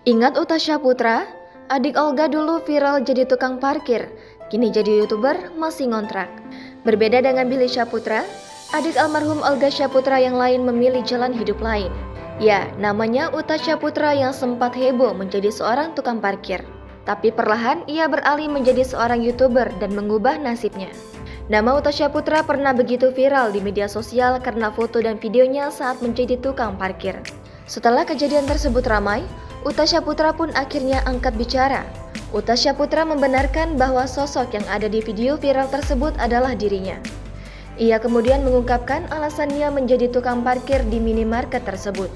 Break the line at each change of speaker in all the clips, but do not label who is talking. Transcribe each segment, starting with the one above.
Ingat Utasha Putra? Adik Olga dulu viral jadi tukang parkir, kini jadi YouTuber masih ngontrak. Berbeda dengan Billy Syahputra, adik almarhum Olga Syahputra yang lain memilih jalan hidup lain. Ya, namanya Utasha Putra yang sempat heboh menjadi seorang tukang parkir. Tapi perlahan ia beralih menjadi seorang YouTuber dan mengubah nasibnya. Nama Utasha Putra pernah begitu viral di media sosial karena foto dan videonya saat menjadi tukang parkir. Setelah kejadian tersebut ramai, Utasha Putra pun akhirnya angkat bicara. Utasha Putra membenarkan bahwa sosok yang ada di video viral tersebut adalah dirinya. Ia kemudian mengungkapkan alasannya menjadi tukang parkir di minimarket tersebut.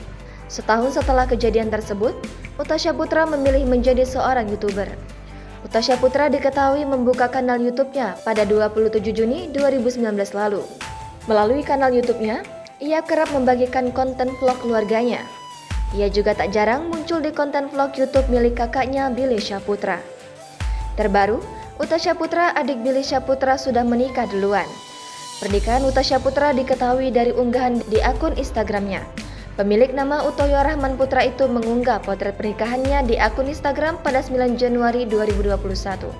Setahun setelah kejadian tersebut, Utasha Putra memilih menjadi seorang YouTuber. Utasha Putra diketahui membuka kanal YouTube-nya pada 27 Juni 2019 lalu. Melalui kanal YouTube-nya, ia kerap membagikan konten vlog keluarganya. Ia juga tak jarang muncul di konten vlog YouTube milik kakaknya Billy Syahputra. Terbaru, Utasha Putra adik Billy Syahputra sudah menikah duluan. Pernikahan Utasha Putra diketahui dari unggahan di akun Instagramnya. Pemilik nama Utoyo Rahman Putra itu mengunggah potret pernikahannya di akun Instagram pada 9 Januari 2021.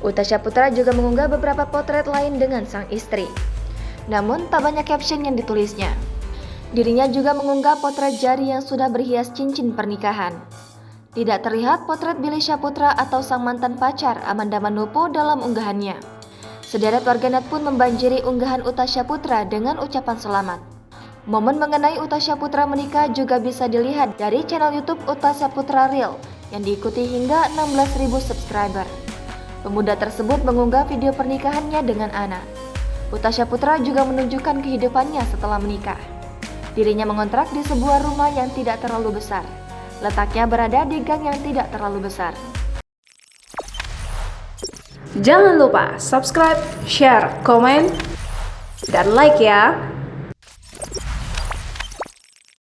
Utasha Putra juga mengunggah beberapa potret lain dengan sang istri. Namun tak banyak caption yang ditulisnya. Dirinya juga mengunggah potret jari yang sudah berhias cincin pernikahan. Tidak terlihat potret Billy Syahputra atau sang mantan pacar Amanda Manopo dalam unggahannya. Sederet warganet pun membanjiri unggahan Utasha Putra dengan ucapan selamat. Momen mengenai Utasha Putra menikah juga bisa dilihat dari channel YouTube Utasha Putra Real yang diikuti hingga 16.000 subscriber. Pemuda tersebut mengunggah video pernikahannya dengan Ana. Utasha Putra juga menunjukkan kehidupannya setelah menikah. Dirinya mengontrak di sebuah rumah yang tidak terlalu besar. Letaknya berada di gang yang tidak terlalu besar.
Jangan lupa subscribe, share, komen, dan like ya.